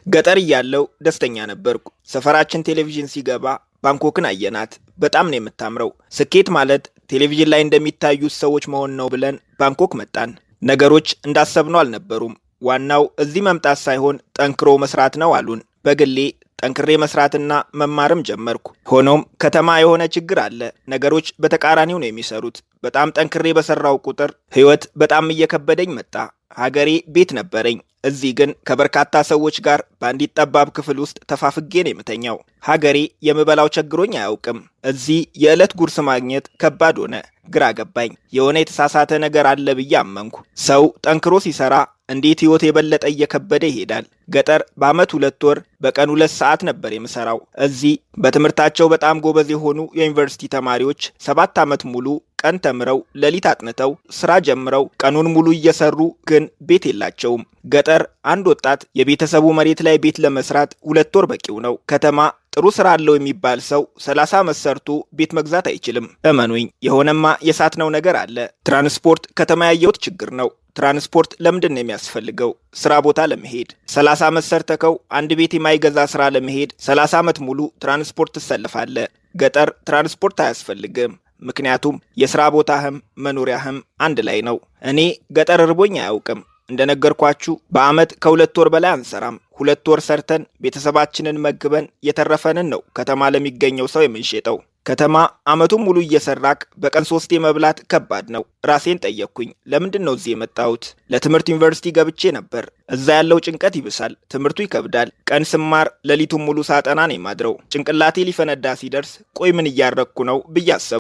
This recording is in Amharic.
ገጠር እያለው ደስተኛ ነበርኩ። ሰፈራችን ቴሌቪዥን ሲገባ ባንኮክን አየናት። በጣም ነው የምታምረው። ስኬት ማለት ቴሌቪዥን ላይ እንደሚታዩት ሰዎች መሆን ነው ብለን ባንኮክ መጣን። ነገሮች እንዳሰብነው አልነበሩም። ዋናው እዚህ መምጣት ሳይሆን ጠንክሮ መስራት ነው አሉን። በግሌ ጠንክሬ መስራትና መማርም ጀመርኩ። ሆኖም ከተማ የሆነ ችግር አለ። ነገሮች በተቃራኒው ነው የሚሰሩት። በጣም ጠንክሬ በሰራው ቁጥር ህይወት በጣም እየከበደኝ መጣ። ሀገሬ ቤት ነበረኝ። እዚህ ግን ከበርካታ ሰዎች ጋር በአንዲት ጠባብ ክፍል ውስጥ ተፋፍጌ ነው የምተኛው። ሀገሬ የምበላው ቸግሮኝ አያውቅም። እዚህ የዕለት ጉርስ ማግኘት ከባድ ሆነ። ግራ ገባኝ። የሆነ የተሳሳተ ነገር አለ ብዬ አመንኩ። ሰው ጠንክሮ ሲሰራ እንዴት ህይወት የበለጠ እየከበደ ይሄዳል? ገጠር በአመት 2 ወር በቀን 2 ሰዓት ነበር የምሰራው። እዚህ በትምህርታቸው በጣም ጎበዝ የሆኑ የዩኒቨርሲቲ ተማሪዎች 7 ዓመት ሙሉ ቀን ተምረው ሌሊት አጥንተው ስራ ጀምረው ቀኑን ሙሉ እየሰሩ ግን ቤት የላቸውም። ገጠር አንድ ወጣት የቤተሰቡ መሬት ላይ ቤት ለመስራት 2 ወር በቂው ነው። ከተማ ጥሩ ስራ አለው የሚባል ሰው 30 ዓመት ሰርቶ ቤት መግዛት አይችልም። እመኑኝ፣ የሆነማ የሳትነው ነገር አለ። ትራንስፖርት ከተማ ያየሁት ችግር ነው። ትራንስፖርት ለምንድን ነው የሚያስፈልገው? ስራ ቦታ ለመሄድ 30 ዓመት ሰርተከው አንድ ቤት የማይገዛ ስራ ለመሄድ 30 ዓመት ሙሉ ትራንስፖርት ትሰልፋለህ። ገጠር ትራንስፖርት አያስፈልግም። ምክንያቱም የስራ ቦታህም መኖሪያህም አንድ ላይ ነው። እኔ ገጠር ርቦኝ አያውቅም። እንደነገርኳችሁ በአመት ከ2 ወር በላይ አንሰራም። 2 ወር ሰርተን ቤተሰባችንን መግበን የተረፈንን ነው ከተማ ለሚገኘው ሰው የምንሸጠው። ከተማ አመቱን ሙሉ እየሰራክ በቀን 3 መብላት ከባድ ነው። ራሴን ጠየቅኩኝ፣ ለምንድን ነው እዚህ የመጣሁት? ለትምህርት ዩኒቨርሲቲ ገብቼ ነበር። እዛ ያለው ጭንቀት ይብሳል፣ ትምህርቱ ይከብዳል። ቀን ስማር ሌሊቱን ሙሉ ሳጠና ነው የማድረው። ጭንቅላቴ ሊፈነዳ ሲደርስ ቆይ ምን እያረግኩ ነው ብዬ አሰብኩ።